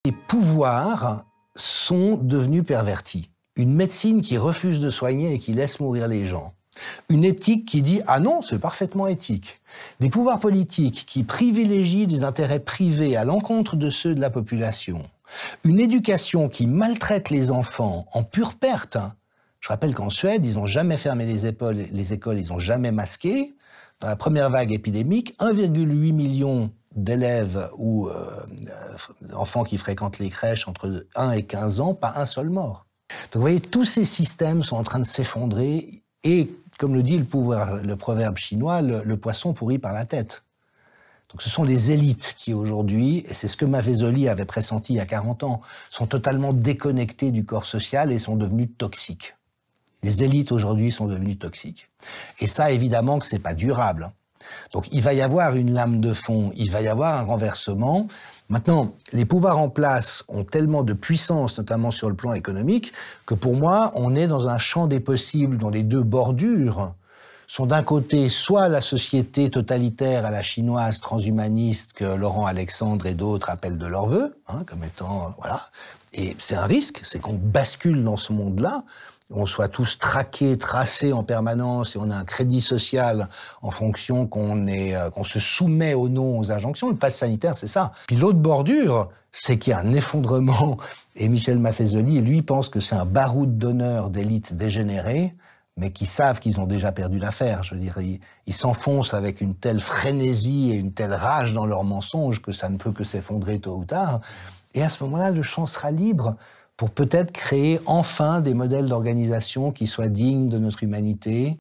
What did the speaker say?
Les pouvoirs sont devenus pervertis. Une médecine qui refuse de soigner et qui laisse mourir les gens. Une éthique qui dit « Ah non, c'est parfaitement éthique ». Des pouvoirs politiques qui privilégient des intérêts privés à l'encontre de ceux de la population. Une éducation qui maltraite les enfants en pure perte. Je rappelle qu'en Suède, ils n'ont jamais fermé les écoles, ils n'ont jamais masqué. Dans la première vague épidémique, 1,8 million d'élèves ou enfants qui fréquentent les crèches entre 1 et 15 ans, pas un seul mort. Donc vous voyez, tous ces systèmes sont en train de s'effondrer et, comme le dit le proverbe chinois, le poisson pourrit par la tête. Donc ce sont les élites qui aujourd'hui, et c'est ce que Maffezoli avait pressenti il y a 40 ans, sont totalement déconnectées du corps social et sont devenues toxiques. Les élites aujourd'hui sont devenues toxiques. Et ça, évidemment que c'est pas durable. Donc il va y avoir une lame de fond, il va y avoir un renversement. Maintenant, les pouvoirs en place ont tellement de puissance, notamment sur le plan économique, que pour moi, on est dans un champ des possibles dont les deux bordures sont d'un côté soit la société totalitaire à la chinoise transhumaniste que Laurent Alexandre et d'autres appellent de leur vœu, comme étant, voilà. Et c'est un risque, c'est qu'on bascule dans ce monde-là, on soit tous traqués, tracés en permanence et on a un crédit social en fonction qu'on se soumet ou non aux injonctions. Le pass sanitaire, c'est ça. Puis l'autre bordure, c'est qu'il y a un effondrement et Michel Maffezoli, lui, pense que c'est un baroud d'honneur d'élites dégénérées, mais qui savent qu'ils ont déjà perdu l'affaire. Je veux dire, ils s'enfoncent avec une telle frénésie et une telle rage dans leurs mensonges que ça ne peut que s'effondrer tôt ou tard. Et à ce moment-là, le champ sera libre pour peut-être créer enfin des modèles d'organisation qui soient dignes de notre humanité,